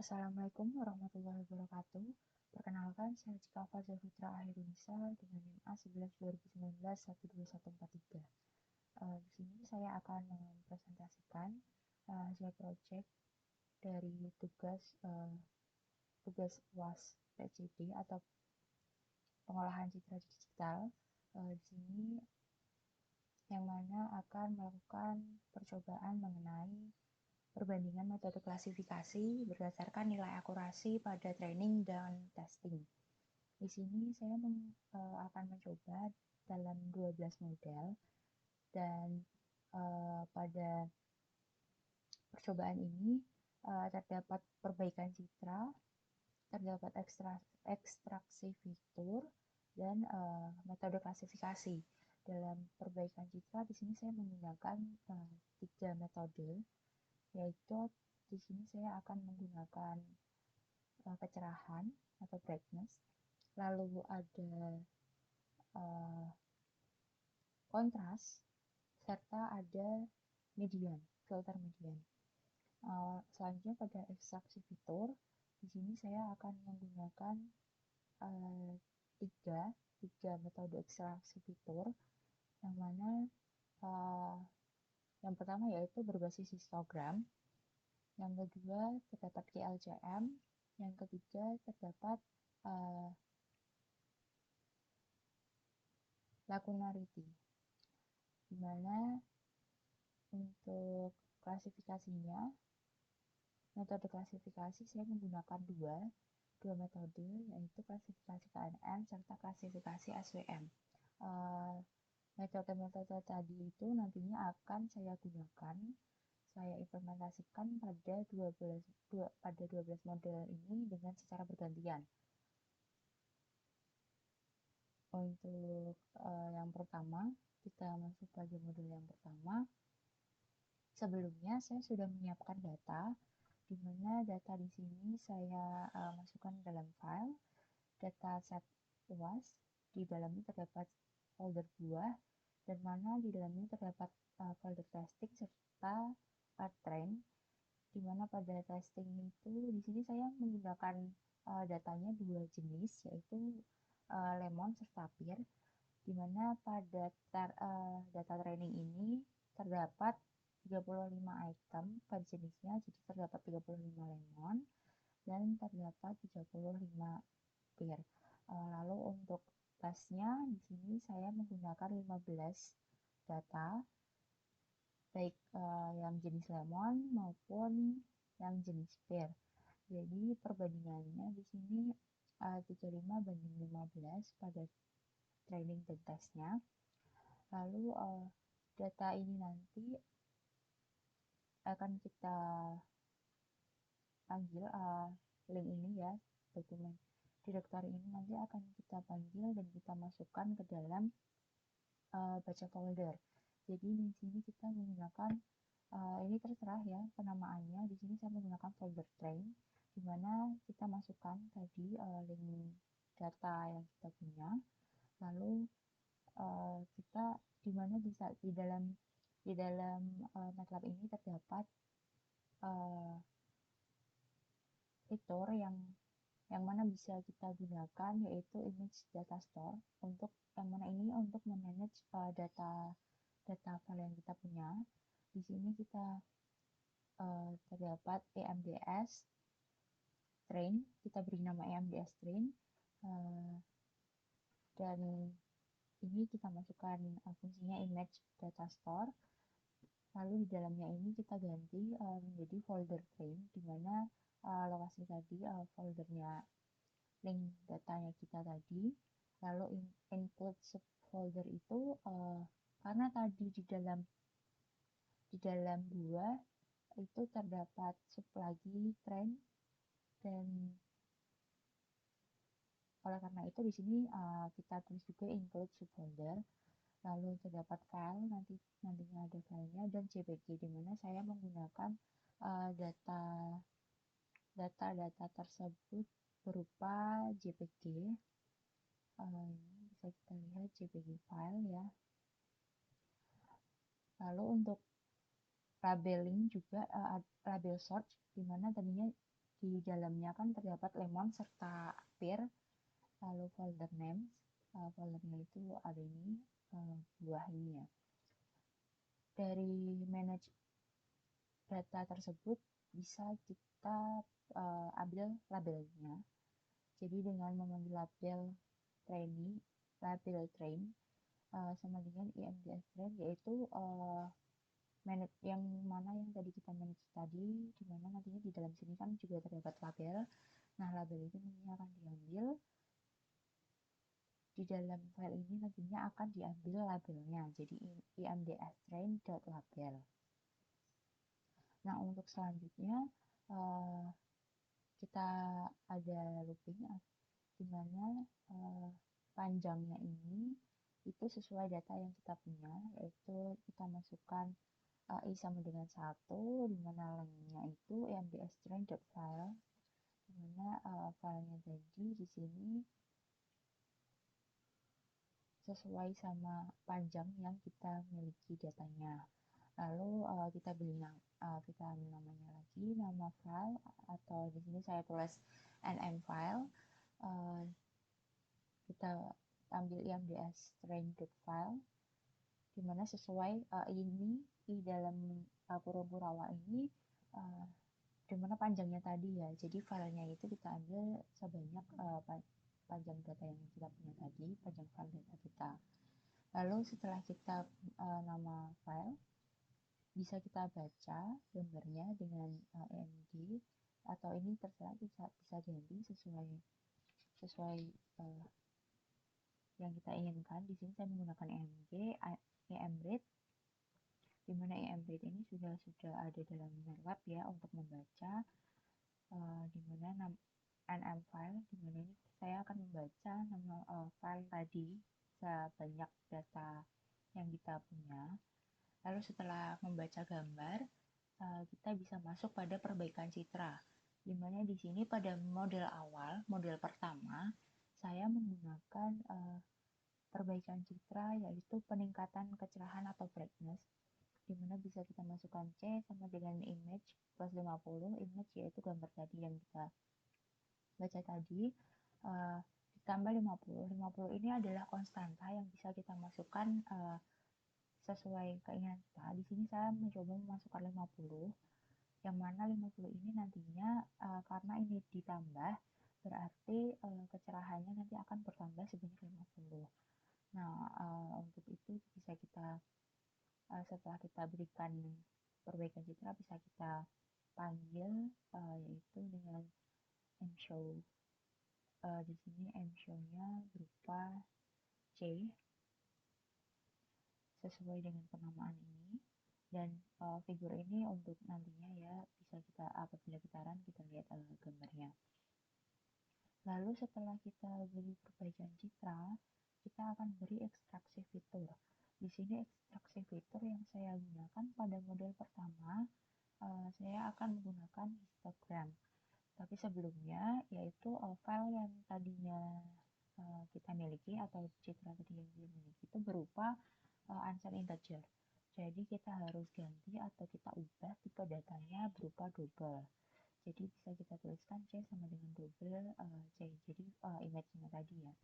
Assalamualaikum warahmatullahi wabarakatuh. Perkenalkan, saya Cika Fazal Fitra Ahirunisa dengan NIM A 11 2019 12143. Di sini saya akan mempresentasikan hasil proyek dari tugas UAS PCD atau pengolahan citra digital. Di sini yang mana akan melakukan percobaan mengenai perbandingan metode klasifikasi berdasarkan nilai akurasi pada training dan testing. Di sini saya akan mencoba dalam 12 model dan pada percobaan ini terdapat perbaikan citra, terdapat ekstraksi fitur, dan metode klasifikasi. Dalam perbaikan citra di sini saya menggunakan 3 metode, yaitu di sini saya akan menggunakan kecerahan atau brightness, lalu ada kontras, serta ada median, filter median. Selanjutnya pada ekstraksi fitur, di sini saya akan menggunakan tiga metode ekstraksi fitur, yang mana yang pertama yaitu berbasis histogram, yang kedua terdapat KLCM, yang ketiga terdapat lacunarity, di mana untuk klasifikasinya, metode klasifikasi saya menggunakan dua metode, yaitu klasifikasi KNN serta klasifikasi SWM. Metode-metode tadi itu nantinya akan saya gunakan, saya implementasikan pada 12 model ini dengan secara bergantian. Untuk yang pertama, kita masuk pada model yang pertama. Sebelumnya saya sudah menyiapkan data, di mana data di sini saya masukkan dalam file data set UAS. Di dalamnya terdapat folder buah, dan mana di dalamnya terdapat folder testing serta train, di mana pada testing itu di sini saya menggunakan datanya dua jenis, yaitu lemon serta peer, di mana pada data training ini terdapat 35 item per jenisnya, jadi terdapat 35 lemon dan terdapat 35 peer. Lalu untuk tesnya di sini saya menggunakan 15 data, baik yang jenis lemon maupun yang jenis peer. Jadi perbandingannya di sini 35 banding 15 pada training dan tesnya. Lalu data ini nanti akan kita panggil link ini ya, dokumen directory ini nanti akan kita panggil dan kita masukkan ke dalam baca folder. Jadi di sini kita menggunakan ini terserah ya penamaannya. Di sini saya menggunakan folder train, di mana kita masukkan tadi link data yang kita punya. Lalu kita di mana bisa di dalam MATLAB ini terdapat fitur yang mana bisa kita gunakan, yaitu image data store, untuk yang mana ini untuk memanage data file yang kita punya. Di sini kita terdapat EMDS train, kita beri nama EMDS train, dan ini kita masukkan fungsinya image data store. Lalu di dalamnya ini kita ganti menjadi folder train, di mana lokasi tadi foldernya link datanya kita tadi. Lalu include subfolder itu karena tadi di dalam buah itu terdapat sub lagi train, dan oleh karena itu di sini kita tulis juga include subfolder. Lalu terdapat file, nantinya ada filenya, dan JPG, di mana saya menggunakan data tersebut berupa JPG. Ini bisa kita lihat JPG file ya. Lalu untuk labeling juga label search, di mana tadinya di dalamnya kan terdapat lemon serta pear, lalu folder names, foldernya itu ada ini, buah ini ya. Dari manage data tersebut bisa kita ambil labelnya. Jadi dengan mengambil label train sama dengan IMDS train, yaitu manage yang mana yang tadi kita manage tadi, di mana nantinya di dalam sini kan juga terdapat label. Nah, label itu nantinya akan diambil di dalam file ini, nantinya akan diambil labelnya, jadi imdstrain.label. Nah, untuk selanjutnya kita ada looping, di mana panjangnya ini itu sesuai data yang kita punya, yaitu kita masukkan i sama dengan 1, di mana lengthnya itu imdstrain.file, di mana filenya tadi di sini sesuai sama panjang yang kita miliki datanya. Lalu kita ambil namanya lagi, nama file, atau di sini saya tulis nm file. Kita ambil imdstrain.file, di mana sesuai ini di dalam pura-purawa ini di mana panjangnya tadi ya. Jadi filenya itu kita ambil sebanyak panjang data yang kita punya tadi, panjang file data kita. Lalu setelah kita nama file, bisa kita baca gambarnya dengan EMG, atau ini terserah, bisa ganti sesuai yang kita inginkan. Di sini saya menggunakan EMRead, di mana EMRead ini sudah ada dalam MATLAB ya untuk membaca, di mana nm file, di mana ini saya akan membaca nama file tadi sebanyak data yang kita punya. Lalu setelah membaca gambar, kita bisa masuk pada perbaikan citra, di mana di sini pada model awal, model pertama, saya menggunakan perbaikan citra, yaitu peningkatan kecerahan atau brightness, di mana bisa kita masukkan C sama dengan image plus 50, image yaitu gambar tadi yang kita baca tadi, ditambah 50. 50 ini adalah konstanta yang bisa kita masukkan sesuai keinginan kita. Di sini saya mencoba memasukkan 50, yang mana 50 ini nantinya karena ini ditambah, berarti kecerahannya nanti akan bertambah sebanyak 50. Nah, untuk itu bisa kita setelah kita berikan perbaikan citra, bisa kita panggil yaitu dengan mshow. Di sini mshow-nya berupa C sesuai dengan penamaan ini, dan figur ini untuk nantinya ya bisa kita apabila kita run, kita lihat gambarnya. Lalu setelah kita beri perbaikan citra, kita akan beri ekstraksi fitur. Di sini ekstraksi fitur yang saya gunakan pada model pertama, saya akan menggunakan histogram. Tapi sebelumnya, yaitu file yang tadinya kita miliki atau citra tadi yang kita miliki itu berupa unsigned integer. Jadi kita harus ganti atau kita ubah tipe datanya berupa double. Jadi bisa kita tuliskan C sama dengan double C. Jadi image-nya tadi ya.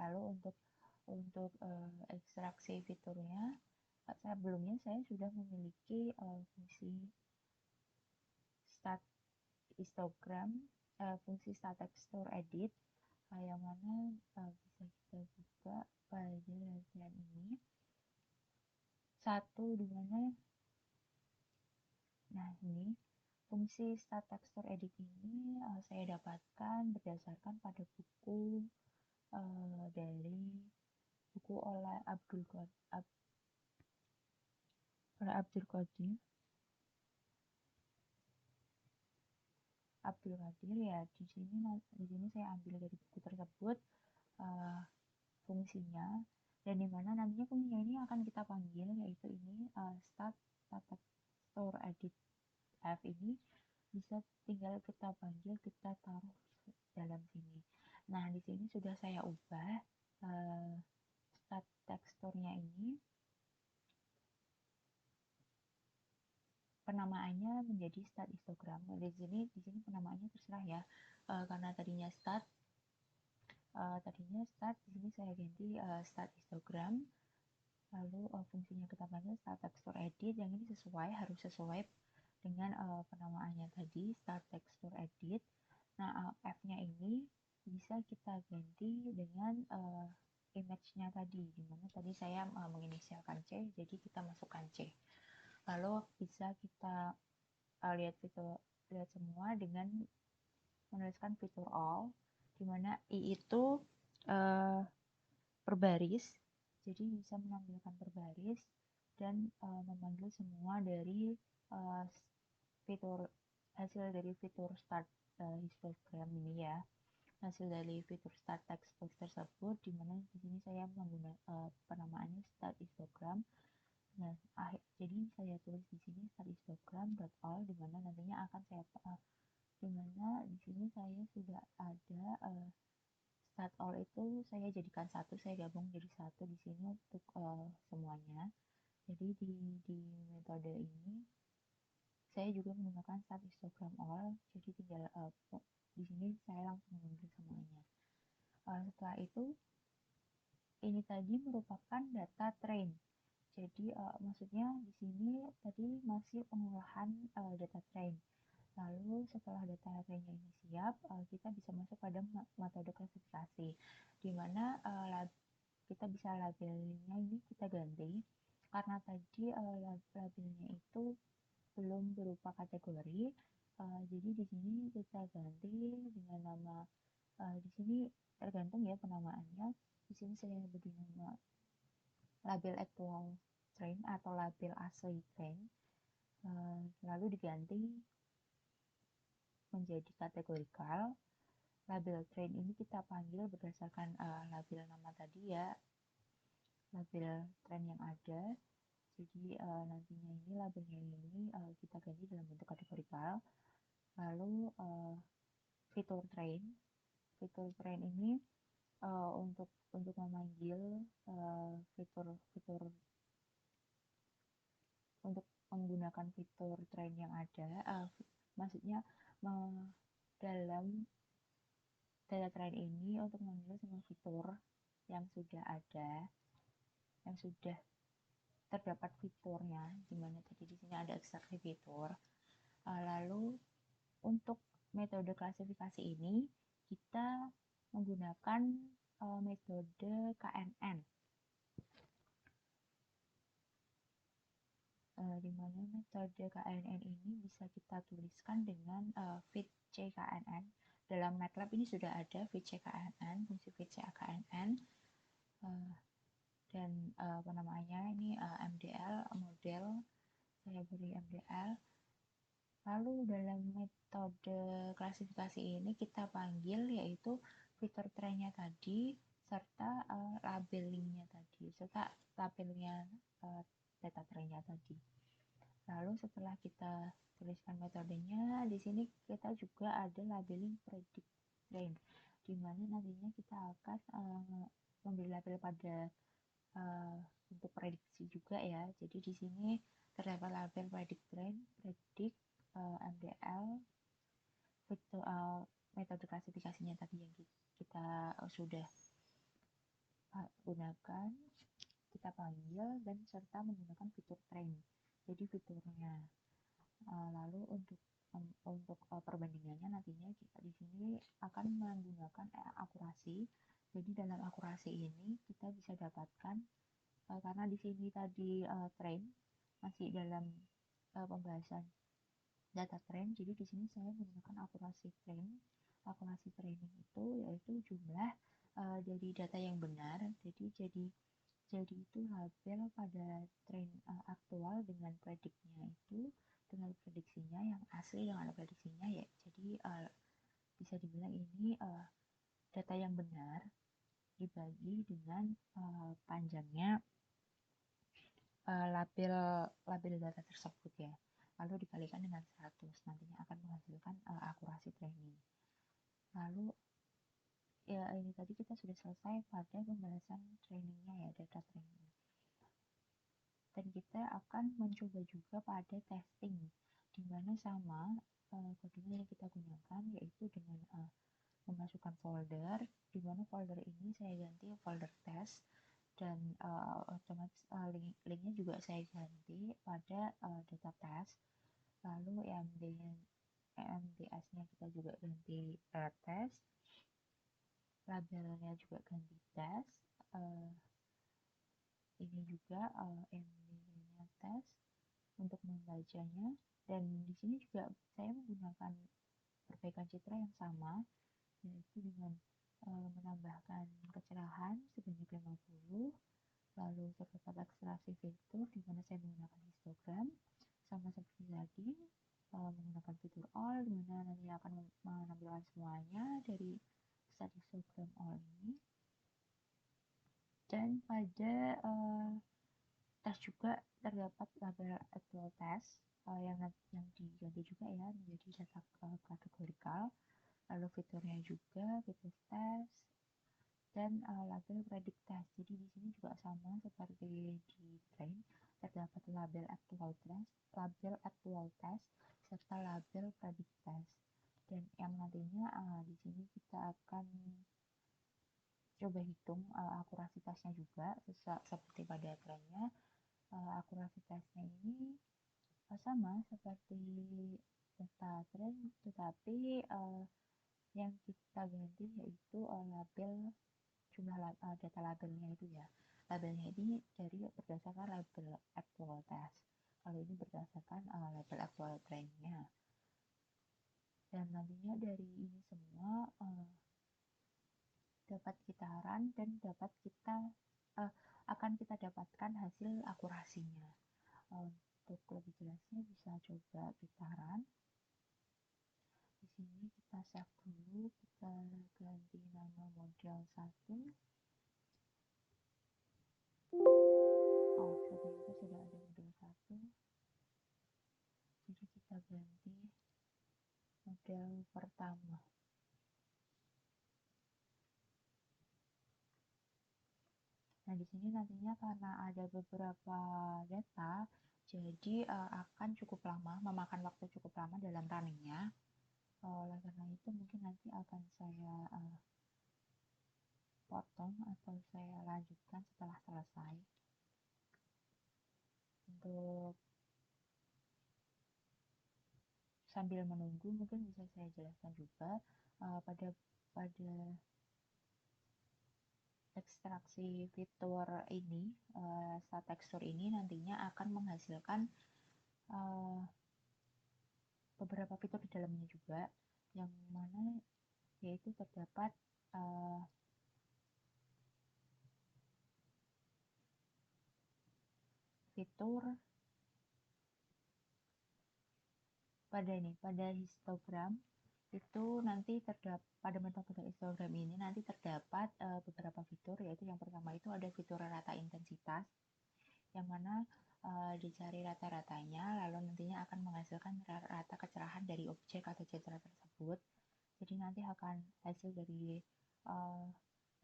Lalu untuk ekstraksi fiturnya, sebelumnya saya sudah memiliki fungsi start histogram, fungsi start texture edit, yang mana bisa kita buka pada latihan ini. Satu di mana, nah ini fungsi start texture edit ini saya dapatkan berdasarkan pada buku dari buku oleh Abdul Qadir ya. Di sini saya ambil dari buku tersebut fungsinya, dan dimana nantinya fungsinya ini akan kita panggil, yaitu ini start texture edit F ini bisa tinggal kita panggil, kita taruh dalam sini. Nah, di sini sudah saya ubah start teksturnya ini, penamaannya menjadi start histogram. Di sini penamaannya terserah ya. Karena tadinya start, di sini saya ganti start histogram. Lalu fungsinya kita panggil start texture edit. Yang ini harus sesuai dengan penamaannya tadi, start texture edit. Nah, F-nya ini bisa kita ganti dengan image-nya tadi, dimana tadi saya menginisialkan C, jadi kita masukkan C. Lalu bisa kita lihat semua dengan menuliskan fitur all, dimana I itu per baris, jadi bisa menampilkan per baris dan memanggil semua dari fitur hasil dari fitur start histogram ini ya, hasil dari fitur start texture tersebut, dimana di sini saya menggunakan penamaannya start histogram. Nah, jadi saya tulis di sini start histogram.all, dimana nantinya akan saya dimana di sini saya sudah ada start all itu saya jadikan satu, saya gabung jadi satu di sini untuk semuanya. Jadi di metode ini saya juga menggunakan start histogram all, jadi tinggal di sini saya langsung mengambil semuanya. Setelah itu ini tadi merupakan data train. Jadi maksudnya di sini tadi masih pengolahan data train. Lalu setelah data trainnya ini siap, kita bisa masuk pada metode klasifikasi, di mana kita bisa labelnya ini kita ganti karena tadi labelnya itu belum berupa kategori. Jadi di sini kita ganti dengan nama di sini tergantung ya penamaannya. Di sini saya beri nama label actual train atau label asli train, lalu diganti menjadi kategorikal. Label train ini kita panggil berdasarkan label nama tadi ya, label train yang ada. Jadi nantinya ini labelnya ini kita ganti dalam bentuk kategorikal. Lalu fitur train ini untuk memanggil fitur untuk menggunakan fitur train yang ada, maksudnya dalam data train ini untuk memanggil semua fitur yang sudah ada, yang sudah terdapat fiturnya, dimana tadi di sini ada ekstraksi fitur. Lalu untuk metode klasifikasi ini kita menggunakan metode KNN, di mana metode KNN ini bisa kita tuliskan dengan fit CKNN. Dalam MATLAB ini sudah ada fit CKNN, fungsi fit CKNN, dan penamaannya ini MDL, model, saya beri MDL. Lalu dalam metode klasifikasi ini kita panggil yaitu fitur trainnya tadi serta labelingnya tadi, serta labelnya data trainnya tadi. Lalu setelah kita tuliskan metodenya, di sini kita juga ada labeling predict train, di mana nantinya kita akan memberi label pada untuk prediksi juga ya. Jadi di sini terdapat label predict train, predict, MDL, itu metode klasifikasinya tadi yang kita sudah gunakan, kita panggil dan serta menggunakan fitur train. Jadi fiturnya. Lalu untuk perbandingannya nantinya kita di sini akan menggunakan akurasi. Jadi dalam akurasi ini kita bisa dapatkan karena di sini tadi train masih dalam pembahasan data train, jadi di sini saya menggunakan akurasi train. Akurasi training itu yaitu jumlah dari data yang benar. Jadi itu label pada train aktual dengan prediksinya itu dengan prediksinya yang asli dengan prediksinya ya. Jadi bisa dibilang ini data yang benar dibagi dengan panjangnya label data tersebut ya, lalu dikalikan dengan 100, nantinya akan menghasilkan akurasi training. Lalu ya ini tadi kita sudah selesai pada pembahasan trainingnya ya, data training, dan kita kita akan mencoba juga pada testing, di mana sama kodenya yang kita gunakan yaitu dengan memasukkan folder, di mana folder ini saya ganti folder test, dan otomatis linknya juga saya ganti pada data test. Lalu EMDS-nya kita juga ganti test, labelnya juga ganti test, ini juga EMD-nya test untuk membacanya, dan di sini juga saya menggunakan perbaikan citra yang sama, yaitu dengan menambahkan kecerahan sebanyak 50, lalu terdapat ekstraksi fitur di mana saya menggunakan histogram sama seperti tadi, menggunakan fitur all di mana nanti akan menampilkan semuanya dari set histogram all ini. Dan pada tes juga terdapat label actual test yang diganti juga ya menjadi data kategorikal, lalu fiturnya juga fitur test, dan label predict test. Jadi di sini juga sama seperti di train, terdapat label actual test, serta label predict test. Dan yang nantinya di sini kita akan coba hitung akurasitasnya juga seperti pada trainnya. Akurasitasnya ini sama seperti data train, tetapi yang kita ganti yaitu label jumlah data labelnya itu ya. Labelnya ini berdasarkan label actual test. Kalau ini berdasarkan label actual trainnya. Dan nantinya dari ini semua dapat kita run dan akan kita dapatkan hasil akurasinya. Untuk lebih jelasnya bisa coba kita run. Di sini kita save dulu, kita ganti nama model 1. Oh, ternyata sudah ada model 1. Jadi kita ganti model pertama. Nah, di sini nantinya karena ada beberapa data, jadi akan cukup lama, memakan waktu cukup lama dalam runningnya. Oleh karena itu mungkin nanti akan saya potong atau saya lanjutkan setelah selesai. Untuk sambil menunggu mungkin bisa saya jelaskan juga pada ekstraksi fitur ini, stat tekstur ini nantinya akan menghasilkan beberapa fitur di dalamnya juga, yang mana yaitu terdapat fitur pada histogram itu nanti pada metode histogram ini nanti terdapat beberapa fitur, yaitu yang pertama itu ada fitur rata intensitas, yang mana dicari rata-ratanya, lalu nantinya akan menghasilkan rata kecerahan dari objek atau citra tersebut. Jadi nanti akan hasil dari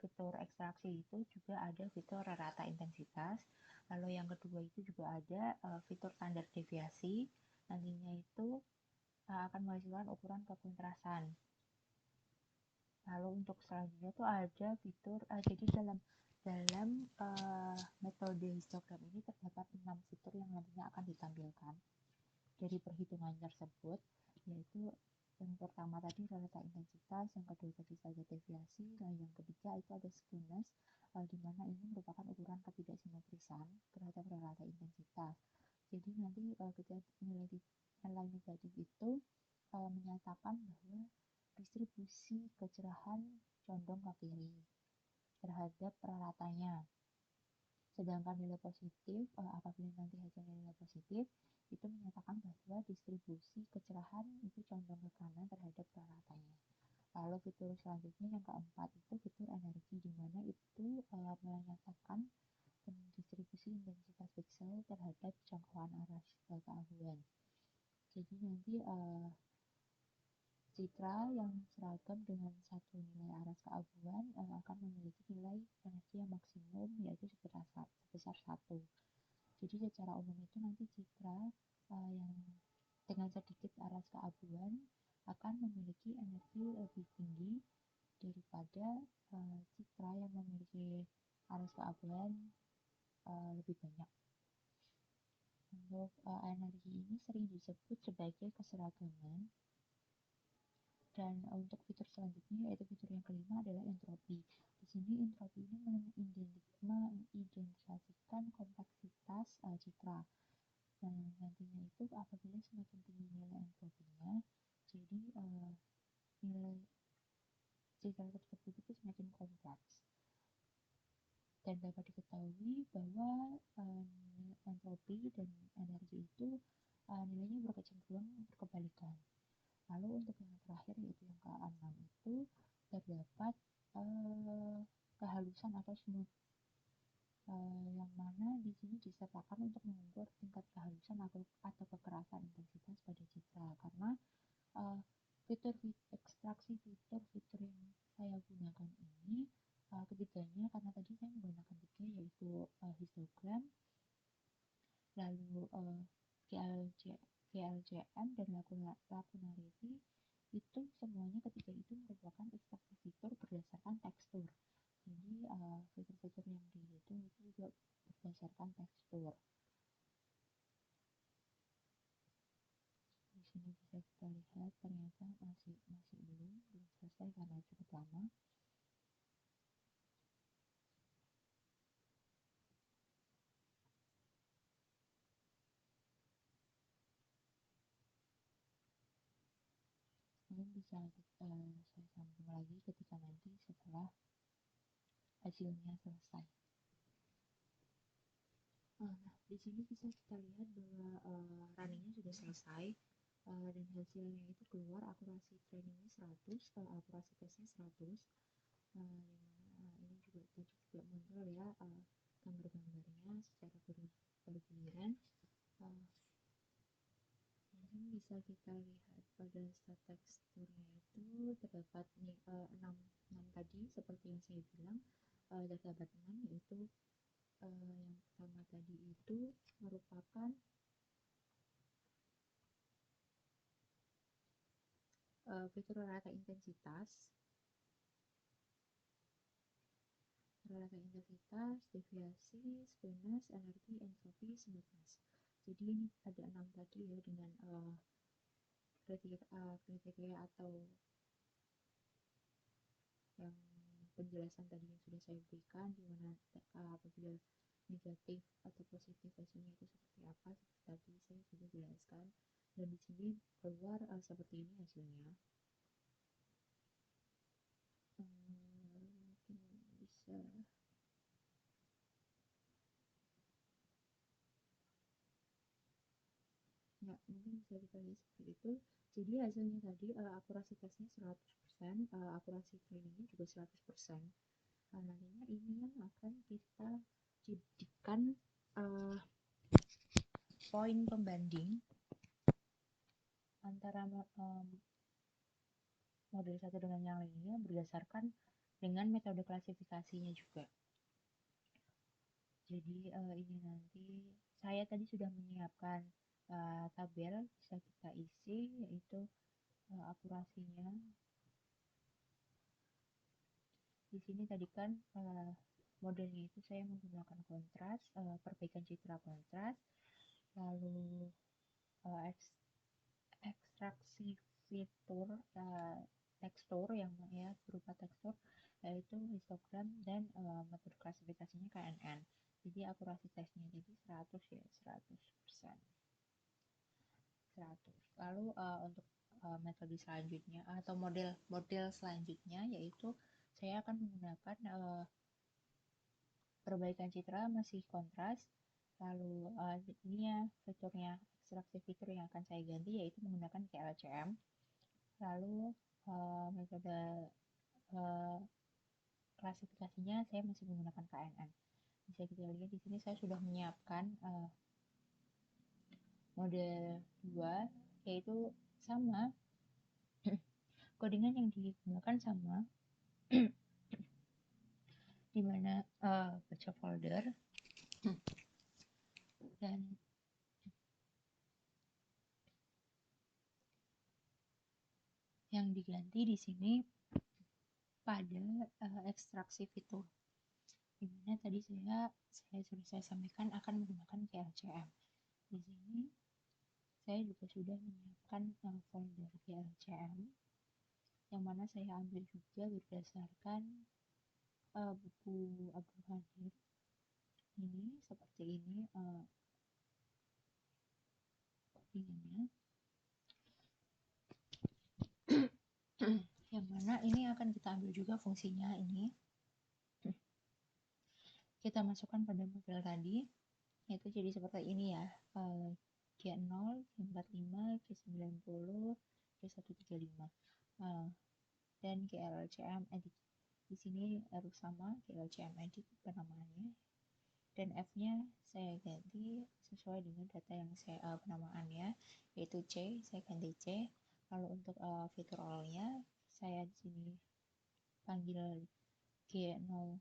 fitur ekstraksi itu juga ada fitur rata intensitas. Lalu yang kedua itu juga ada fitur standar deviasi, nantinya itu akan menghasilkan ukuran kekontrasan. Lalu untuk selanjutnya itu ada fitur jadi dalam metode histogram ini terdapat 6 fitur yang nantinya akan ditampilkan dari perhitungan tersebut, yaitu yang pertama tadi rata intensitas, yang kedua tadi standar deviasi, dan yang ketiga itu ada skewness, di mana ini merupakan ukuran ketidaksimetrisan terhadap rata intensitas. Jadi nanti nilai negatif itu menyatakan bahwa distribusi kecerahan condong ke kiri terhadap raratanya. Sedangkan nilai positif, apabila nanti hasilnya nilai positif, itu menyatakan bahwa distribusi kecerahan itu condong ke kanan terhadap raratanya. Lalu fitur selanjutnya yang keempat itu fitur energi, di mana itu menyatakan distribusi intensitas pixel terhadap jangkauan arah keabuan. Jadi nanti citra yang seragam dengan satu nilai aras keabuan akan memiliki nilai energi yang maksimum, yaitu sebesar 1. Jadi secara umum itu nanti citra yang dengan sedikit aras keabuan akan memiliki energi lebih tinggi daripada citra yang memiliki aras keabuan lebih banyak. Untuk energi ini sering disebut sebagai keseragaman. Dan untuk fitur selanjutnya, yaitu fitur yang kelima, adalah entropi. Di sini entropi ini mengidentifikasikan kompleksitas citra. Dan nantinya itu apabila semakin tinggi nilai entropinya, jadi nilai citra tersebut itu semakin kompleks. Dan dapat diketahui bahwa entropi dan energi itu nilainya berkecenderungan berkebalikan. Lalu untuk yang terakhir, yaitu yang ke-6, itu terdapat kehalusan atau smooth, yang mana di sini disertakan untuk mengukur tingkat kehalusan atau kekerasan intensitas pada citra. Karena fitur ekstraksi fitur-fitur yang saya gunakan ini ketiganya, karena tadi saya menggunakan 3, yaitu histogram, lalu GLCM dan Lacunarity, itu semuanya ketiga itu merupakan ekstraksi fitur berdasarkan tekstur. Jadi fitur-fitur yang dihitung itu juga berdasarkan tekstur. Di sini bisa kita lihat ternyata masih belum selesai karena cukup lama. Mungkin bisa saya sambung lagi ketika nanti setelah hasilnya selesai. Nah, di sini bisa kita lihat bahwa runningnya sudah selesai dan hasilnya itu keluar akurasi trainingnya 100, akurasi tesnya 100. Ini juga tadi juga muncul ya gambar-gambarnya secara bergiliran. Mungkin bisa kita lihat pada stat teksturnya itu terdapat 6 tadi seperti yang saya bilang. Terdapat 6, yaitu yang pertama tadi itu merupakan fitur rata intensitas, deviasi, skewness, energi, entropi, smoothness. Jadi ini ada 6 tadi ya, dengan kriteria atau yang penjelasan tadi yang sudah saya berikan, di mana apabila negatif atau positif hasilnya itu seperti apa, seperti tadi saya sudah jelaskan. Dan di sini keluar seperti ini hasilnya. Mungkin bisa ya, mungkin bisa kita lihat seperti itu. Jadi hasilnya tadi akurasi tesnya 100%, akurasi trainingnya juga 100%. Nantinya ini yang akan kita jadikan poin pembanding antara model satu dengan yang lainnya berdasarkan dengan metode klasifikasinya juga. Jadi ini nanti saya tadi sudah menyiapkan tabel, bisa kita isi, yaitu akurasinya. Di sini tadi kan modelnya itu saya menggunakan kontras, perbaikan citra kontras, lalu ekstraksi fitur tekstur yang ya berupa tekstur, yaitu histogram, dan metode klasifikasinya KNN. Jadi akurasi tesnya jadi 100 ya, 100%. 100. Lalu untuk metode selanjutnya atau model selanjutnya, yaitu saya akan menggunakan perbaikan citra masih kontras. Lalu ini ya fiturnya, ekstraksi fitur yang akan saya ganti yaitu menggunakan GLCM. Lalu metode klasifikasinya saya masih menggunakan KNN. Bisa kita lihat di sini saya sudah menyiapkan mode 2, yaitu sama codingan yang digunakan sama, di mana baca folder Dan yang diganti di sini pada ekstraksi fitur, dimana tadi saya sudah sampaikan akan menggunakan GLCM. Di sini saya juga sudah menyiapkan folder GLCM yang mana saya ambil juga berdasarkan buku Abdul Hadir. Ini seperti ini codingannya. Yang mana ini akan kita ambil juga fungsinya ini. Kita masukkan pada model tadi, yaitu jadi seperti ini ya. G0, G45, G90, G135. Dan GLCM edit. Di sini harus sama GLCM edit penamaannya. Dan F-nya saya ganti sesuai dengan data yang saya penamaannya, yaitu C, saya ganti C. Lalu untuk fitur all-nya saya di sini panggil G0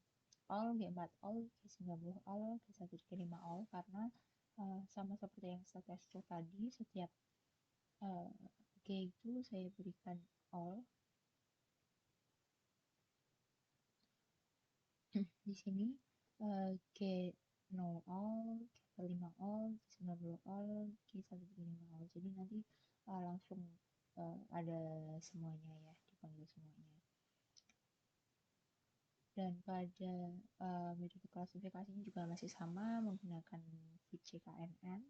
all, G4 all, G90 all, G135 all, karena sama seperti yang saya tes tadi, setiap G itu saya berikan all. Di sini G0 all, G5 all, G90 all, G135 all. Jadi nanti langsung ada semuanya ya, dipanggil semuanya. Dan pada metode klasifikasinya juga masih sama, menggunakan VCKNN.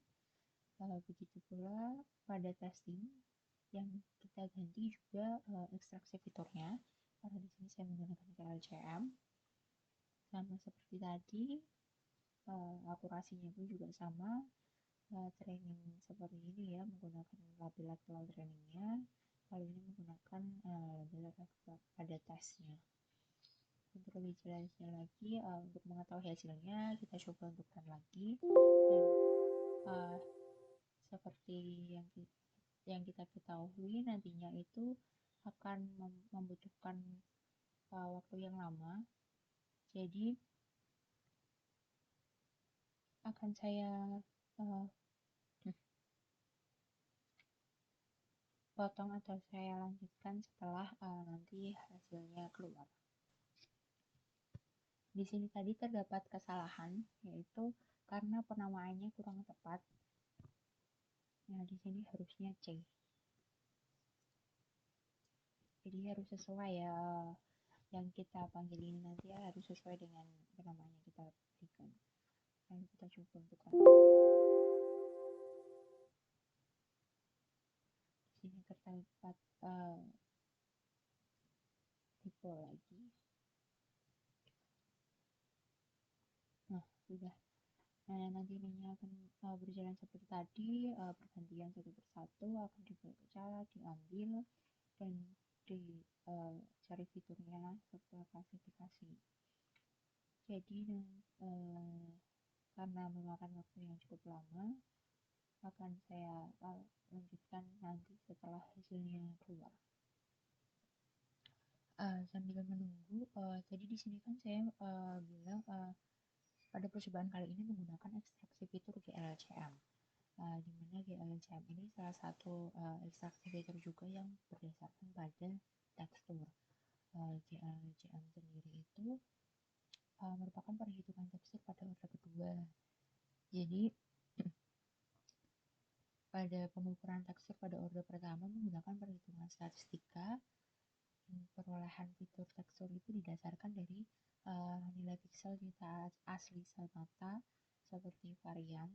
Begitu pula pada testing yang kita ganti juga ekstraksi fiturnya, karena di sini saya menggunakan KLCM. Sama seperti tadi, akurasinya pun juga sama. Training seperti ini ya, menggunakan label lateral trainingnya. Kali ini menggunakan label pada tesnya. Untuk lebih jelasnya lagi, untuk mengetahui hasilnya, kita coba untuk run lagi. Dan seperti yang kita ketahui, nantinya itu akan membutuhkan waktu yang lama. Jadi akan saya potong atau saya lanjutkan setelah nanti hasilnya keluar. Di sini tadi terdapat kesalahan, yaitu karena penamaannya kurang tepat. Nah, di sini harusnya C. Jadi harus sesuai ya, yang kita panggil ini nanti ya, harus sesuai dengan penamaan yang kita berikan. Lalu kita coba untuk di sini terdapat tipe lagi. Nah, sudah. Nah, nanti ini akan berjalan seperti tadi, pergantian satu persatu akan dibaca, diambil, dan dicari fiturnya serta klasifikasi. Jadi karena memakan waktu yang cukup lama, akan saya lanjutkan nanti setelah hasilnya keluar. Sambil menunggu, jadi di sini kan saya bilang pada percobaan kali ini menggunakan ekstraksi fitur GLCM. Di mana GLCM ini salah satu ekstraksi fitur juga yang berdasarkan pada tekstur. GLCM sendiri itu merupakan perhitungan tekstur pada order kedua. Jadi pada pengukuran tekstur pada order pertama menggunakan perhitungan statistika. Perolehan fitur tekstur itu didasarkan dari nilai pixel citra asli semata seperti varian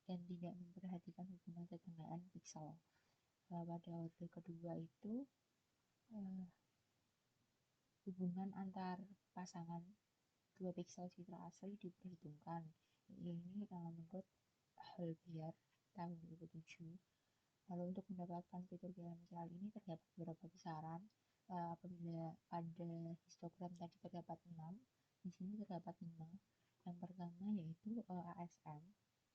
dan tidak memperhatikan hubungan tetanggaan pixel. Pada order kedua itu hubungan antar pasangan dua pixel citra asli diperhitungkan. Ini menurut Halbiar tahun 2007. Lalu untuk mendapatkan fitur GLCM ini terdapat beberapa besaran. Apabila pada histogram tadi terdapat 6, di sini terdapat 5. Yang pertama yaitu ASM,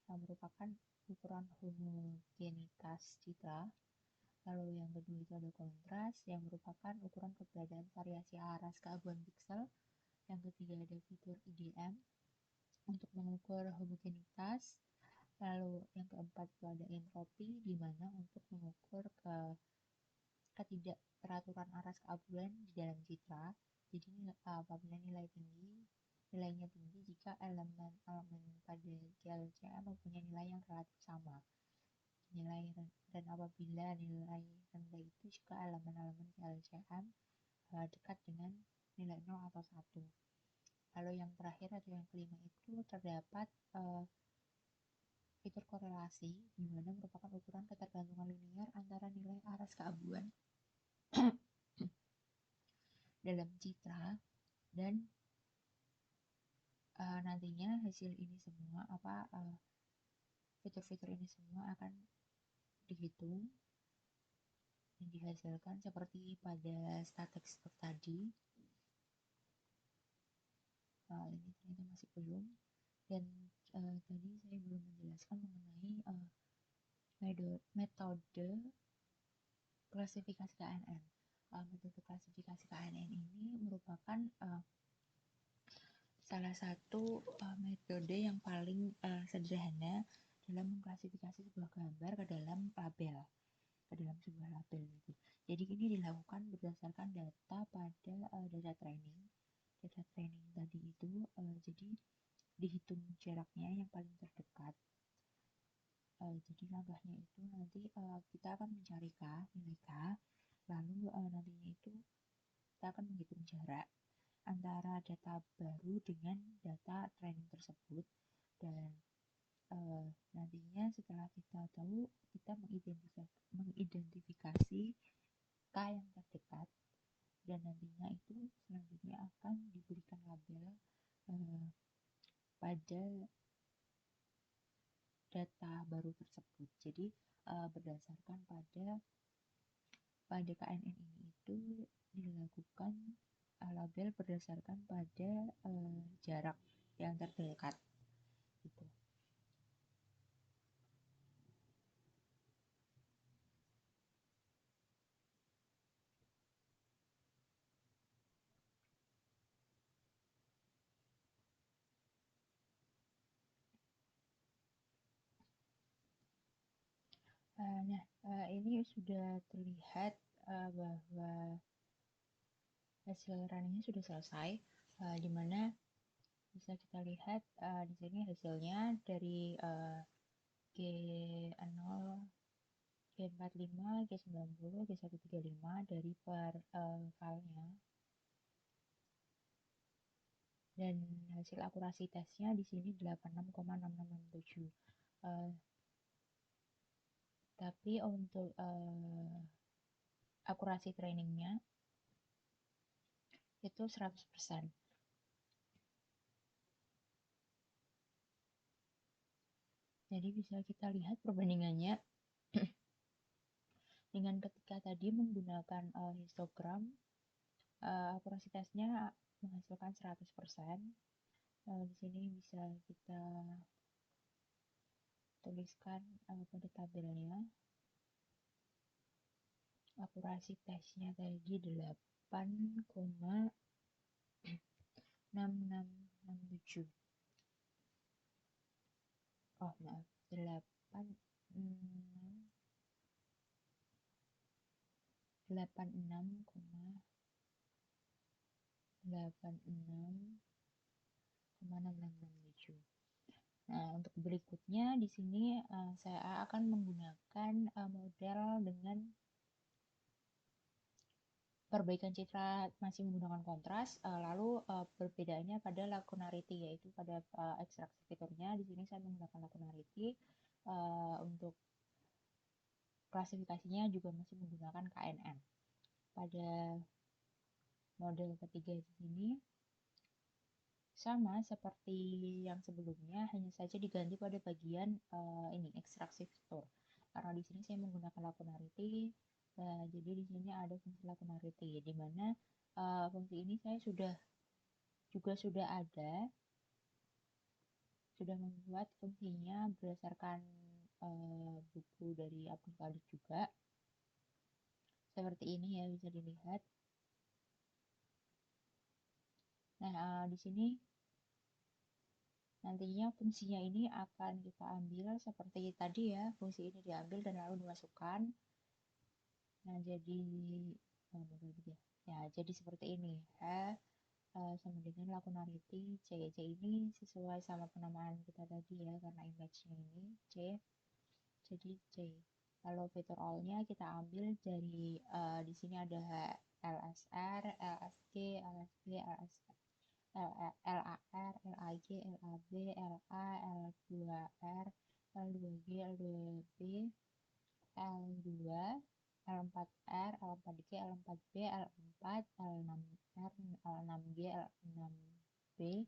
yang merupakan ukuran homogenitas citra. Lalu yang kedua itu ada kontras, yang merupakan ukuran keberadaan variasi aras keabuan pixel. Yang ketiga ada fitur IDM untuk mengukur homogenitas. Lalu yang keempat itu ada entropi, di mana untuk mengukur ketidakteraturan aras keabulan di dalam citra. Jadi apabila nilainya tinggi jika elemen-elemen pada GLCM mempunyai nilai yang relatif sama. Dan apabila nilai rendah itu jika elemen-elemen GLCM dekat dengan nilai 0 atau 1. Lalu yang terakhir atau yang kelima itu terdapat fitur korelasi, di mana merupakan ukuran ketergantungan linier antara nilai aras keabuan dalam citra dan nantinya hasil ini semua fitur-fitur ini semua akan dihitung dan dihasilkan seperti pada statistik tadi. Ini ternyata masih belum, dan tadi saya belum menjelaskan mengenai metode klasifikasi KNN. Metode klasifikasi KNN ini merupakan salah satu metode yang paling sederhana dalam mengklasifikasi sebuah gambar ke dalam sebuah label gitu. Jadi ini dilakukan berdasarkan data pada data training. Data training tadi itu jadi dihitung jaraknya yang paling terdekat. Jadi langkahnya itu nanti kita akan mencari nilai K, lalu nantinya itu kita akan menghitung jarak antara data baru dengan data training tersebut, dan nantinya setelah kita tahu, kita mengidentifikasi K yang terdekat, dan nantinya itu selanjutnya akan diberikan label pada data baru tersebut. Jadi berdasarkan pada KNN ini itu dilakukan label berdasarkan pada jarak yang terdekat gitu. Ini sudah terlihat bahwa hasil runningnya sudah selesai, di mana bisa kita lihat di sini hasilnya dari G0, G45, G90, G135 dari per filenya, dan hasil akurasi tesnya di sini 86,6667. Tapi untuk akurasi trainingnya itu 100%. Jadi bisa kita lihat perbandingannya dengan ketika tadi menggunakan histogram, akurasi tesnya menghasilkan 100%. Di sini bisa kita tuliskan pada tabelnya. Akurasi tesnya tadi 8,6667. Oh maaf, 86,6667. Nah, untuk berikutnya di sini saya akan menggunakan model dengan perbaikan citra masih menggunakan kontras, lalu perbedaannya pada lacunarity, yaitu pada ekstraksi fiturnya. Di sini saya menggunakan lacunarity. Untuk klasifikasinya juga masih menggunakan KNN. Pada model ketiga di sini sama seperti yang sebelumnya, hanya saja diganti pada bagian ini ekstraksi fitur. Karena di sini saya menggunakan lacunarity, jadi di sini ada fungsi lacunarity, di mana fungsi ini saya sudah membuat fungsinya berdasarkan buku dari Abdul Khalid juga. Seperti ini ya, bisa dilihat. Nah, di sini Nantinya fungsinya ini akan kita ambil seperti tadi ya, fungsi ini diambil dan lalu dimasukkan. Nah, jadi ya, jadi seperti ini. Sama dengan lakunarity C. C ini sesuai sama penamaan kita tadi ya, karena image-nya ini C, jadi C. Lalu fitur all-nya kita ambil dari di sini ada LSR, LSG, LSB, LSR, LAR, LAG, LAB, LA, L2R, L2G, L2B, L2, L4R, L4G, L4B, L4, L6R, L6G, L6B,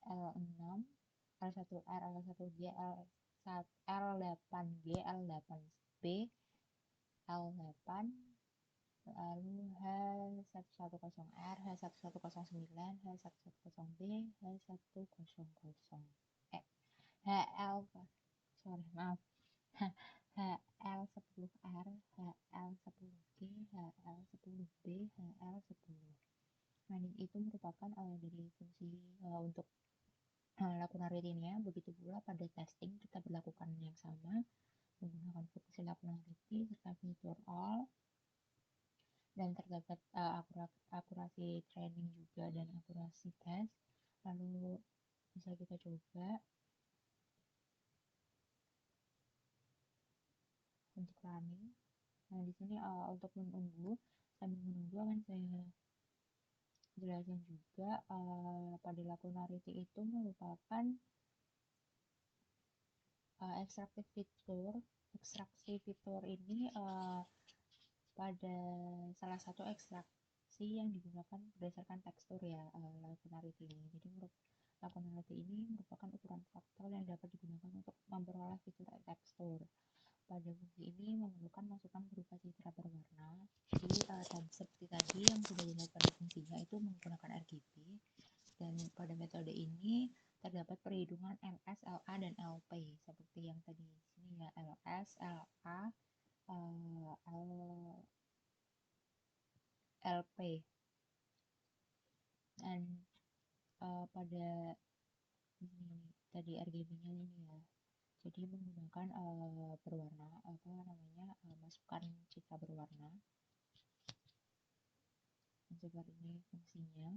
L6, L1R, L1G, L8G, L8B, L8, lalu H110R, H1109, H110B, H100, HL, sorry, maaf, HL10R, HL10G, HL10B, HL10. Nah, itu merupakan dari fungsi untuk lakunarity-nya. Begitu pula pada testing kita berlakukan yang sama menggunakan fungsi lakunarity serta fitur all, dan terdapat akurasi training juga dan akurasi tes. Lalu bisa kita coba untuk running. Nah, di sini untuk sambil menunggu akan saya jelaskan juga pada lakunarity itu merupakan ekstraksi fitur ini pada salah satu ekstraksi yang digunakan berdasarkan tekstur ya, lakunarity ini. Jadi lakunarity ini merupakan ukuran faktor yang dapat digunakan untuk memperoleh fitur tekstur. Pada fungsi ini memerlukan masukan berupa citra berwarna. Jadi seperti tadi yang sudah dilihat pada fungsinya itu menggunakan RGB, dan pada metode ini terdapat perhitungan LS, LA, dan LP seperti yang tadi di sini ya, LS, LA, LP. Dan pada ini tadi RGB-nya ini ya, jadi menggunakan berwarna masukkan citra berwarna. Seperti ini fungsinya.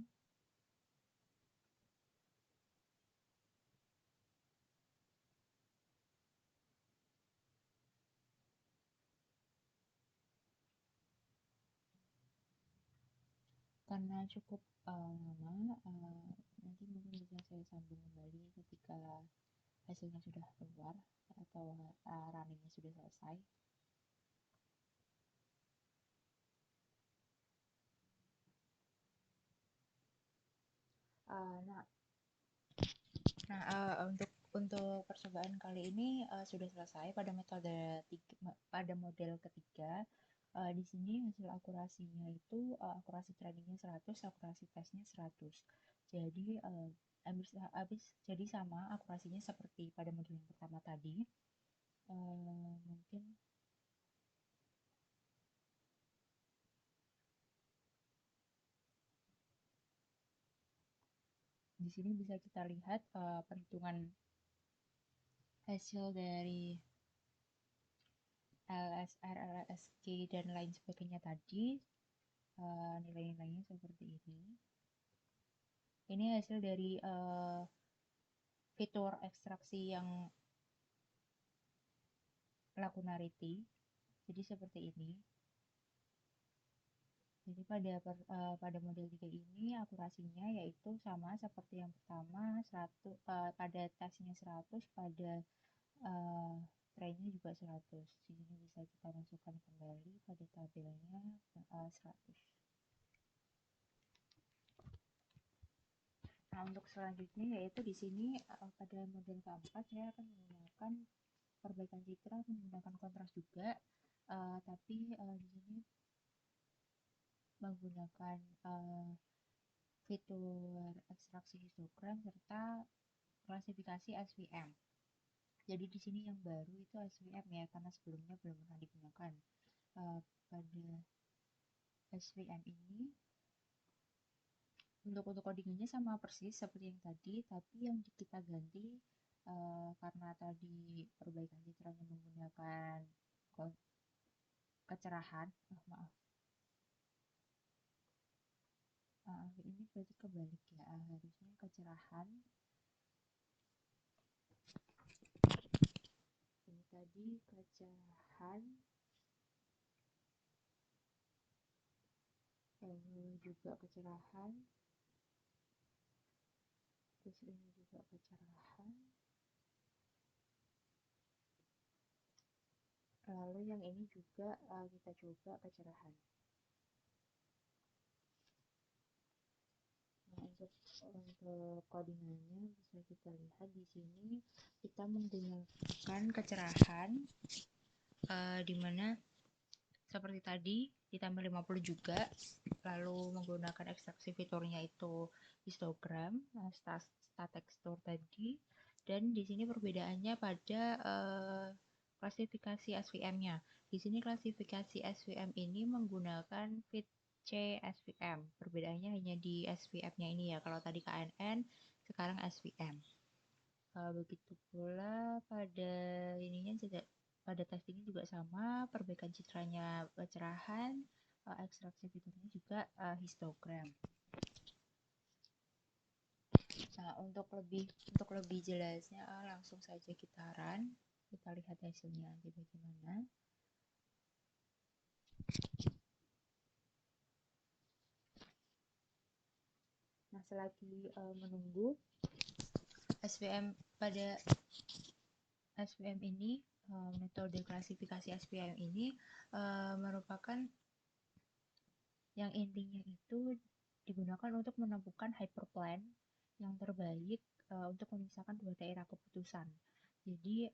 Karena cukup lama, nanti mungkin bisa saya sambung kembali ketika hasilnya sudah keluar atau runningnya sudah selesai. Untuk percobaan kali ini sudah selesai pada pada model ketiga. Di sini hasil akurasinya itu akurasi trainingnya 100, akurasi tesnya 100. Jadi habis jadi sama akurasinya seperti pada model yang pertama tadi. Mungkin di sini bisa kita lihat perhitungan hasil dari LSR, LSG, dan lain sebagainya tadi. Nilai-nilainya seperti ini. Ini hasil dari fitur ekstraksi yang lakunarity. Jadi seperti ini. Jadi pada model 3 ini akurasinya yaitu sama seperti yang pertama, pada tesnya 100, pada trainnya juga 100. Di sini bisa kita masukkan kembali pada tabelnya 100. Nah, untuk selanjutnya yaitu di sini pada model keempat saya akan menggunakan perbaikan citra menggunakan kontras juga, tapi di sini menggunakan fitur ekstraksi histogram serta klasifikasi SVM. Jadi di sini yang baru itu SVM ya, karena sebelumnya belum pernah digunakan. Pada SVM ini Untuk codingannya sama persis seperti yang tadi, tapi yang kita ganti karena tadi perbaikan citranya menggunakan kecerahan, maaf, ini berarti kebalik ya, harusnya kecerahan. Ini tadi kecerahan, lalu juga kecerahan, terus ini juga kecerahan, lalu yang ini juga kita coba kecerahan. Nah, untuk codingannya bisa kita lihat di sini kita menggunakan kecerahan di mana seperti tadi ditambah 50 juga, lalu menggunakan ekstraksi fiturnya itu histogram, stat tekstur tadi, dan di sini perbedaannya pada klasifikasi SVM-nya. Di sini klasifikasi SVM ini menggunakan fit C SVM. Perbedaannya hanya di SVM-nya ini ya. Kalau tadi KNN, sekarang SVM. Begitu pula pada ininya juga, pada testingnya juga sama, perbaikan citranya kecerahan, ekstraksi fiturnya juga histogram. Nah, untuk lebih jelasnya langsung saja kita run, kita lihat hasilnya nanti bagaimana. Nah, selagi menunggu pada SVM ini, metode klasifikasi SVM ini merupakan yang intinya itu digunakan untuk menemukan hyperplane yang terbaik untuk memisahkan dua daerah keputusan. Jadi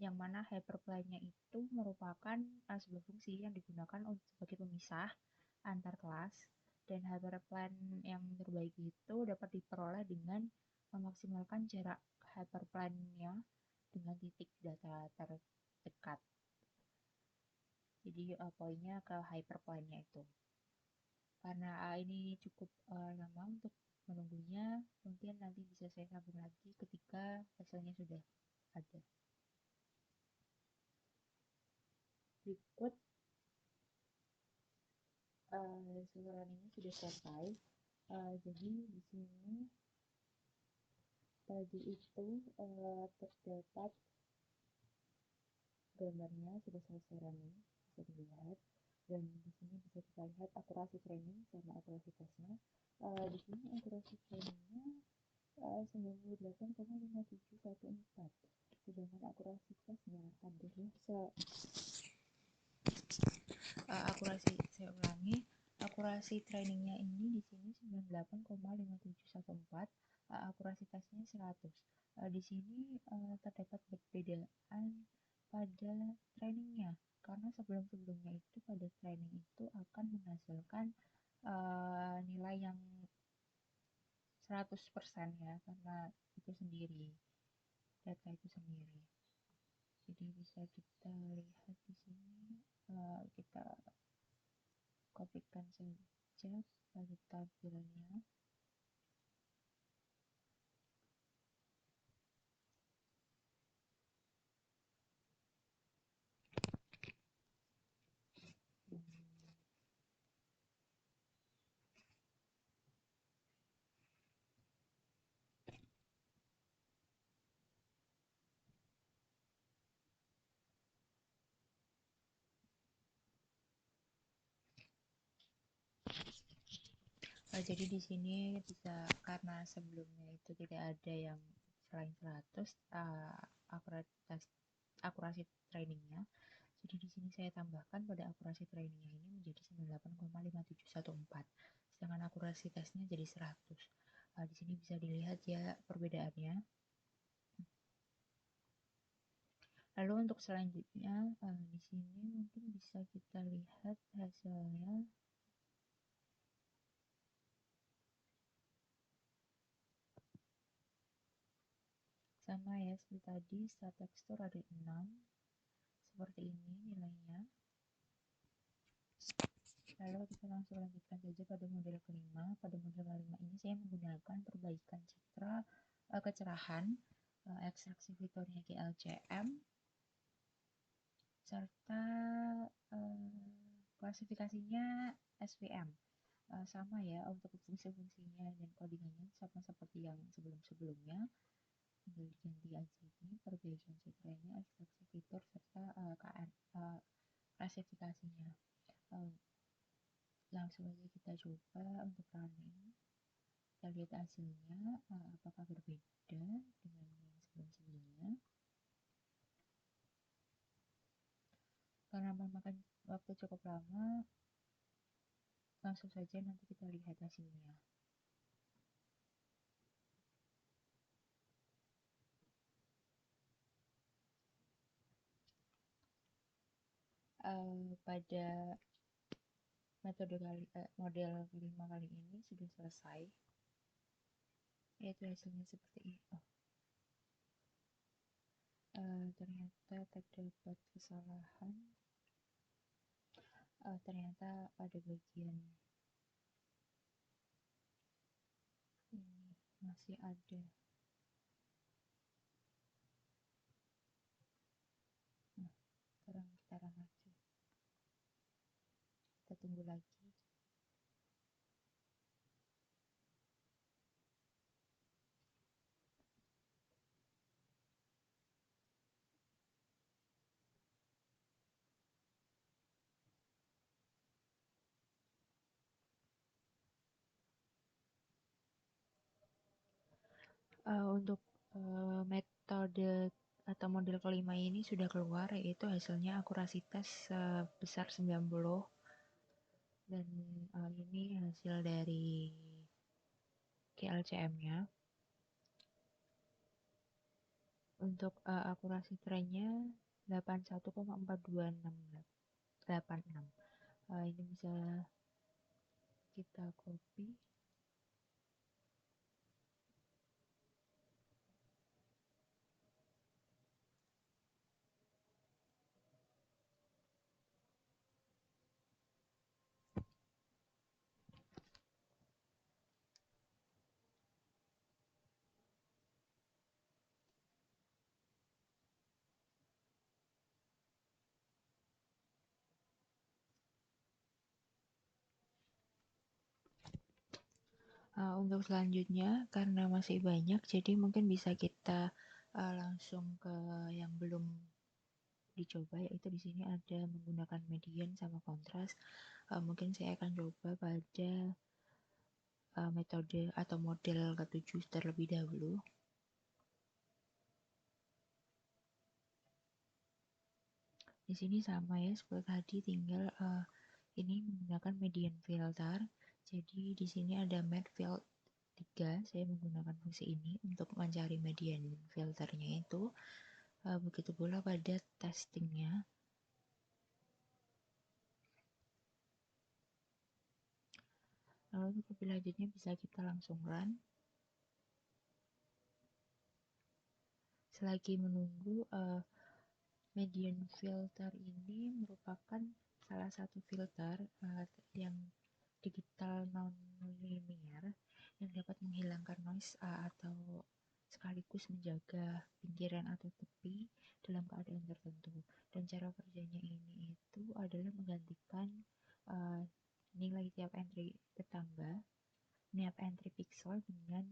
yang mana hyperplane-nya itu merupakan sebuah fungsi yang digunakan untuk sebagai pemisah antar kelas, dan hyperplane yang terbaik itu dapat diperoleh dengan memaksimalkan jarak hyperplane-nya dengan titik data terdekat. Jadi poinnya ke hyperplane-nya itu. Karena ini cukup lama untuk menunggunya, mungkin nanti bisa saya sambung lagi ketika hasilnya sudah ada. Berikut saluran ini sudah selesai. Jadi di sini tadi itu terdapat gambarnya sudah selesai running, bisa dilihat, dan di sini bisa kita lihat akurasi training sama akurasi tesnya. Di sini akurasi trainingnya 98,5714, sedangkan akurasi tesnya adalah saya ulangi, akurasi trainingnya ini di sini 98,5714, akurasi tesnya 100. Di sini terdapat perbedaan pada trainingnya, karena sebelumnya itu pada training itu akan menghasilkan nilai yang 100% ya, karena itu sendiri, data itu sendiri. Jadi bisa kita lihat di sini, kita kopikan saja pada tabelnya. Jadi di sini bisa, karena sebelumnya itu tidak ada yang selain 100 akurasi trainingnya. Jadi di sini saya tambahkan pada akurasi trainingnya ini menjadi 98,5714. Sedangkan akurasi tesnya jadi 100. Di sini bisa dilihat ya perbedaannya. Lalu untuk selanjutnya di sini mungkin bisa kita lihat hasilnya. Sama ya seperti tadi, stat tekstur ada 6, seperti ini nilainya. Lalu kita langsung lanjutkan saja pada model kelima. Pada model kelima ini saya menggunakan perbaikan citra kecerahan, ekstraksi fiturnya GLCM, serta klasifikasinya SVM. Sama ya untuk fungsi-fungsinya dan codingannya sama seperti yang sebelum-sebelumnya, tinggal diganti aja ini perbaikan citranya, ekstraksi fitur serta klasifikasinya. Langsung aja kita coba untuk running, kita lihat hasilnya apakah berbeda dengan yang sebelum-sebelumnya. Karena memakan waktu cukup lama, langsung saja nanti kita lihat hasilnya. Pada model kelima kali ini sudah selesai, yaitu hasilnya seperti ini. Ternyata terdapat kesalahan. Ternyata pada bagian ini masih ada. Nah, sekarang kita run lagi. Kita tunggu lagi. Untuk metode atau model kelima ini sudah keluar, yaitu hasilnya akurasitas sebesar 90, dan ini hasil dari GLCM-nya. Untuk akurasi trennya 81,4286. Ini bisa kita copy. Untuk selanjutnya, karena masih banyak, jadi mungkin bisa kita langsung ke yang belum dicoba, yaitu di sini ada menggunakan median sama kontras. Mungkin saya akan coba pada metode atau model ketujuh terlebih dahulu. Di sini sama ya seperti tadi, tinggal ini menggunakan median filter. Jadi di sini ada med field 3. Saya menggunakan fungsi ini untuk mencari median filternya itu. Begitu pula pada testingnya. Lalu untuk lebih lanjutnya bisa kita langsung run. Selagi menunggu, median filter ini merupakan salah satu filter yang digital non-linear yang dapat menghilangkan noise atau sekaligus menjaga pinggiran atau tepi dalam keadaan tertentu. Dan cara kerjanya ini itu adalah menggantikan nilai tiap entry tetangga, tiap entry pixel dengan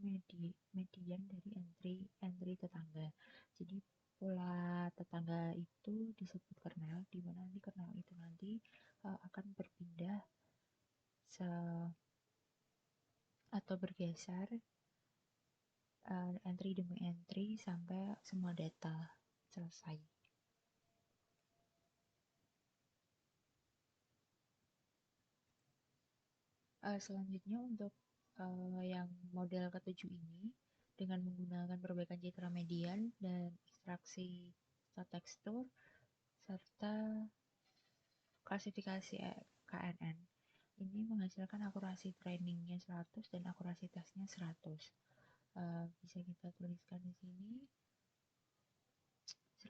median dari entry tetangga. Jadi pola tetangga itu disebut kernel, di mana nanti kernel itu nanti akan berpindah atau bergeser entry demi entry sampai semua data selesai. Selanjutnya untuk yang model ketujuh ini, dengan menggunakan perbaikan citra median dan ekstraksi tekstur serta klasifikasi KNN, ini menghasilkan akurasi trainingnya 100 dan akurasi tesnya 100. Bisa kita tuliskan di sini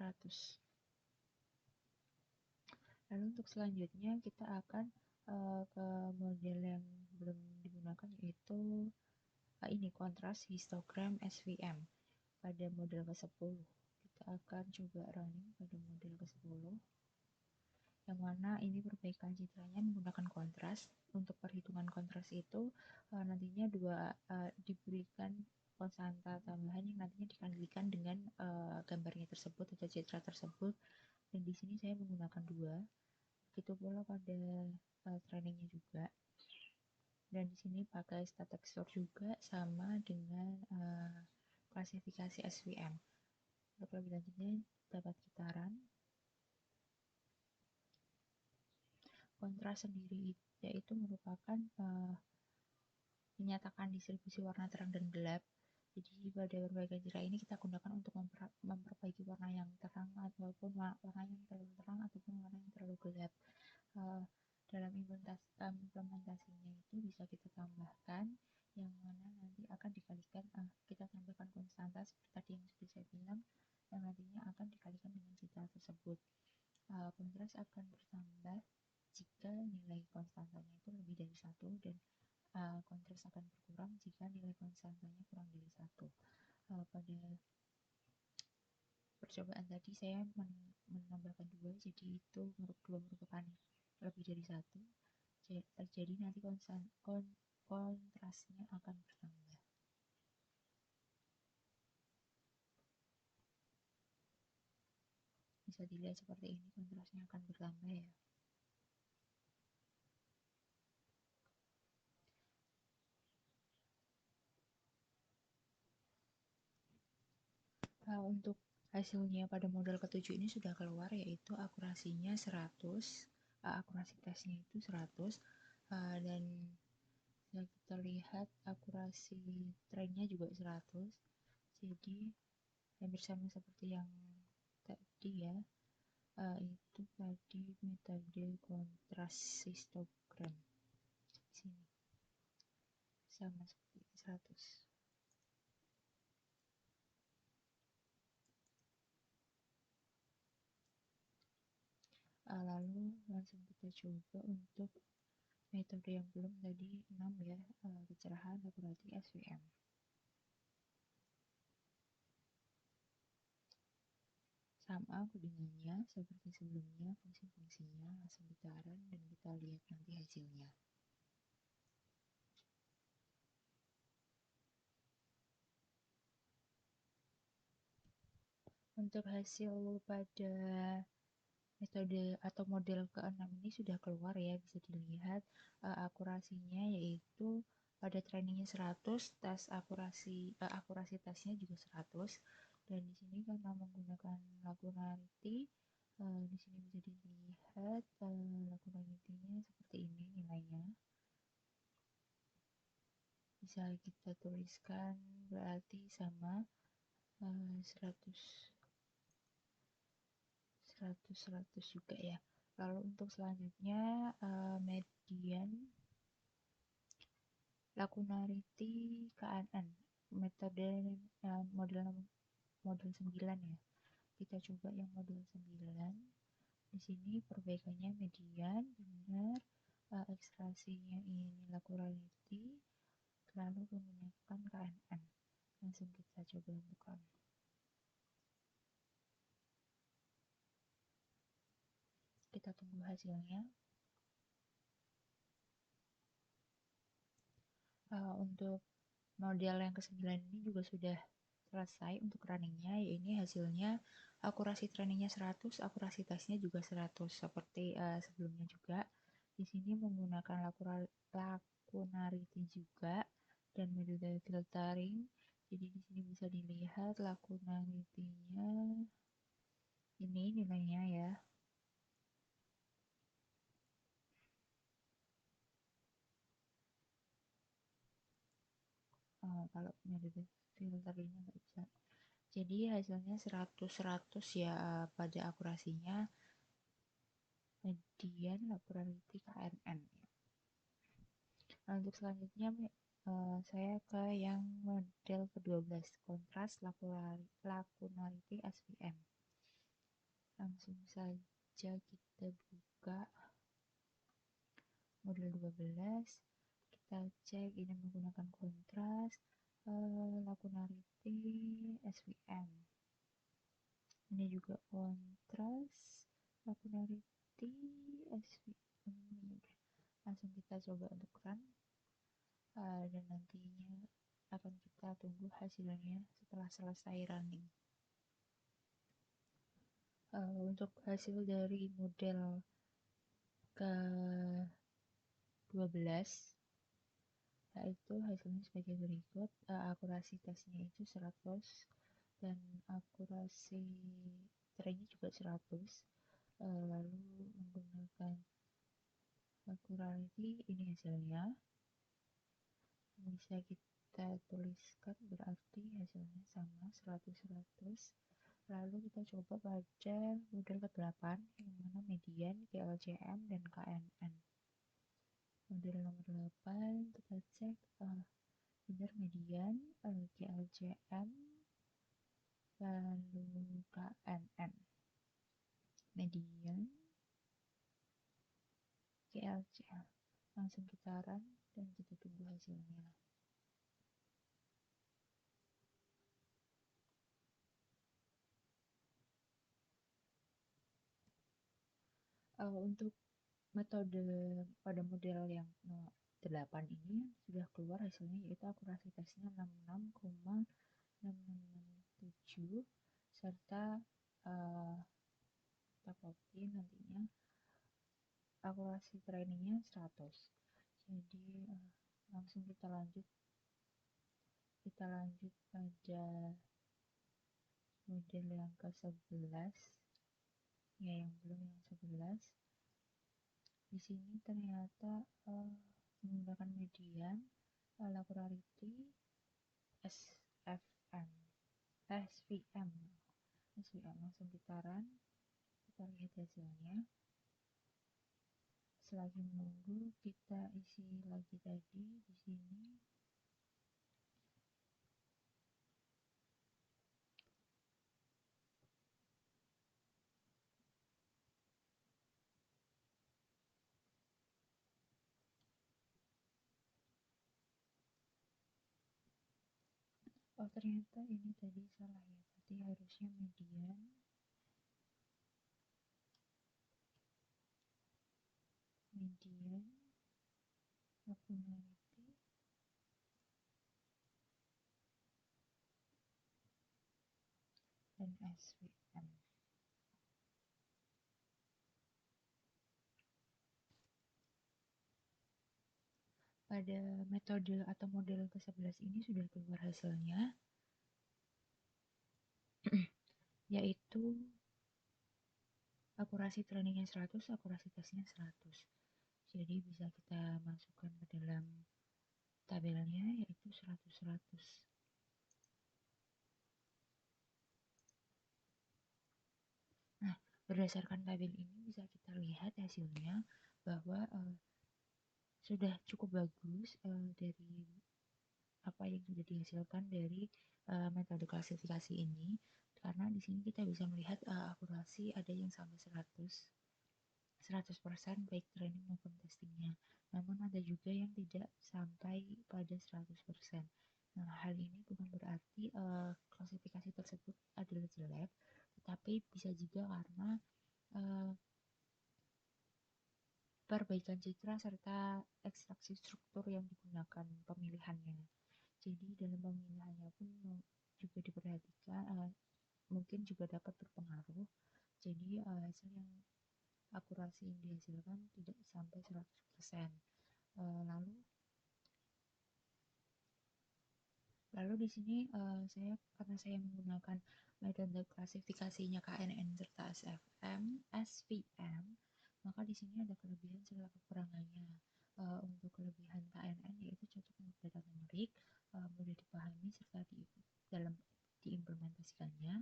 100. Lalu untuk selanjutnya kita akan ke kontras histogram SVM pada model ke-10. Kita akan coba running pada model ke-10, yang mana ini perbaikan citranya menggunakan kontras. Untuk perhitungan kontras itu nantinya diberikan konstanta tambahan yang nantinya dikalikan dengan gambarnya tersebut atau citra tersebut, dan di sini saya menggunakan 2. Begitu pula pada trainingnya juga, dan di sini pakai stat texture juga sama dengan klasifikasi SVM. Untuk lebih lanjutnya dapat gitaran. Kontras sendiri yaitu merupakan menyatakan distribusi warna terang dan gelap. Jadi pada perbaikan citra ini kita gunakan untuk memperbaiki warna yang terang ataupun warna yang terlalu terang ataupun warna yang terlalu gelap. Dalam implementasinya itu bisa kita tambahkan, yang mana nanti akan dikalikan, kita tambahkan konstanta seperti tadi yang sudah saya bilang, yang nantinya akan dikalikan dengan citra tersebut. Kontras akan bertambah jika nilai konstantanya itu lebih dari 1, dan kontras akan berkurang jika nilai konstantanya kurang dari 1. Pada percobaan tadi saya menambahkan 2, jadi itu merupakan lebih dari 1. Jadi nanti kontrasnya akan bertambah. Bisa dilihat seperti ini, kontrasnya akan bertambah ya. Untuk hasilnya pada model ke-7 ini sudah keluar, yaitu akurasinya 100, akurasi tesnya itu 100, dan kita lihat akurasi trainnya juga 100. Jadi hampir sama seperti yang tadi ya, itu tadi metode kontras histogram. Sini sama seperti 100. Lalu langsung kita coba untuk metode yang belum tadi 6 ya, kecerahan laboratory SVM. Sama kodingannya seperti sebelumnya, fungsi-fungsinya langsung kita run dan kita lihat nanti hasilnya. Untuk hasil pada metode atau model ke-6 ini sudah keluar ya, bisa dilihat akurasinya, yaitu pada trainingnya 100, tes akurasi tesnya juga 100, dan di sini karena menggunakan Lagunarity, di sini bisa dilihat Lagunarity-nya seperti ini nilainya. Bisa kita tuliskan berarti sama 100 juga ya. Lalu untuk selanjutnya median Lagunarity KNN, metode model 9 ya. Kita coba yang model 9. Di sini perbaikannya median, benar, ekstraksinya ini Lagunarity, lalu menggunakan KNN. Langsung kita coba untuk run. Kita tunggu hasilnya. Untuk model yang ke-9 ini juga sudah selesai untuk runningnya, ya ini hasilnya akurasi trainingnya 100, akurasi tesnya juga 100 seperti sebelumnya juga. Di sini menggunakan Lagunarity juga dan metode filtering. Jadi di sini bisa dilihat Lagunarity-nya ini nilainya ya. Kalau metode filteringnya nggak bisa. Jadi hasilnya 100 ya pada akurasinya, median Lagunarity KNN. Nah, untuk selanjutnya saya ke yang model ke-12, kontras Lagunarity SVM. Langsung saja kita buka model 12, kita cek ini menggunakan kontras, Lakunarity SVM. Ini juga kontras lakunarity SVM. Langsung kita coba untuk run, dan nantinya akan kita tunggu hasilnya setelah selesai running. Untuk hasil dari model ke-12 yaitu hasilnya sebagai berikut. Akurasi tesnya itu 100 dan akurasi trainnya juga 100. Lalu menggunakan akurasi ini hasilnya bisa kita tuliskan, berarti hasilnya sama 100-100. Lalu kita coba pada model ke-8 yang mana median, GLCM, dan KNN. Model nomor 8 kita cek benar median, GLCM, lalu KNN. Median, GLCM. Langsung kita run dan kita tunggu hasilnya. Untuk metode pada model yang 8 ini sudah keluar hasilnya, yaitu akurasi tesnya 66,667 serta kita copy nantinya akurasi trainingnya 100. Jadi langsung kita lanjut pada model yang ke-11 ya, yang belum yang 11. Di sini ternyata menggunakan median, lakurarity SVM langsung kita run, kita lihat hasilnya. Selagi menunggu, kita isi lagi tadi di sini. Oh, ternyata ini tadi salah ya, berarti harusnya median, lakunarity, dan SVM. Pada metode atau model ke-11 ini sudah keluar hasilnya, yaitu akurasi trainingnya 100, akurasi tesnya 100. Jadi bisa kita masukkan ke dalam tabelnya, yaitu 100-100. Nah, berdasarkan tabel ini bisa kita lihat hasilnya bahwa sudah cukup bagus dari apa yang sudah dihasilkan dari metode klasifikasi ini, karena di sini kita bisa melihat akurasi ada yang sampai 100% baik training maupun testingnya. Namun ada juga yang tidak sampai pada 100%. Nah, hal ini bukan berarti klasifikasi tersebut adalah jelek, tetapi bisa juga karena perbaikan citra serta ekstraksi struktur yang digunakan pemilihannya. Jadi dalam pemilihannya pun juga diperhatikan, mungkin juga dapat berpengaruh. Jadi hasil yang akurasi yang dihasilkan tidak sampai 100%. Lalu di sini karena saya menggunakan metode klasifikasinya KNN serta SVM, maka di sini ada kelebihan serta kekurangannya. Untuk kelebihan KNN yaitu cocok untuk data numerik, mudah dipahami serta dalam diimplementasikannya.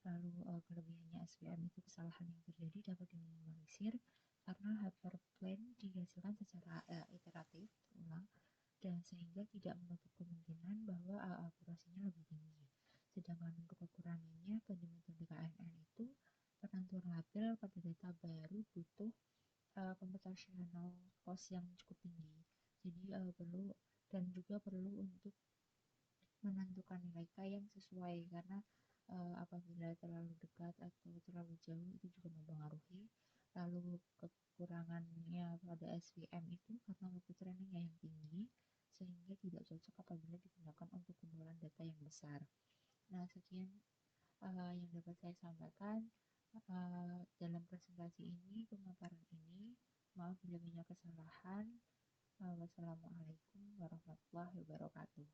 Lalu kelebihannya SVM itu kesalahan yang terjadi dapat diminimalisir karena hyperplane dihasilkan secara iteratif ulang, dan sehingga tidak menutup kemungkinan bahwa akurasinya lebih tinggi. Sedangkan untuk kekurangannya pada metode KNN itu penentuan label pada data baru butuh computational cost yang cukup tinggi. Jadi perlu untuk menentukan nilai K yang sesuai karena apabila terlalu dekat atau terlalu jauh itu juga mempengaruhi. Lalu kekurangannya pada SVM itu karena waktu trainingnya yang tinggi sehingga tidak cocok apabila digunakan untuk kumpulan data yang besar. Nah, sekian yang dapat saya sampaikan dalam presentasi ini, pemaparan ini. Maaf bila banyak kesalahan. Wassalamualaikum warahmatullahi wabarakatuh.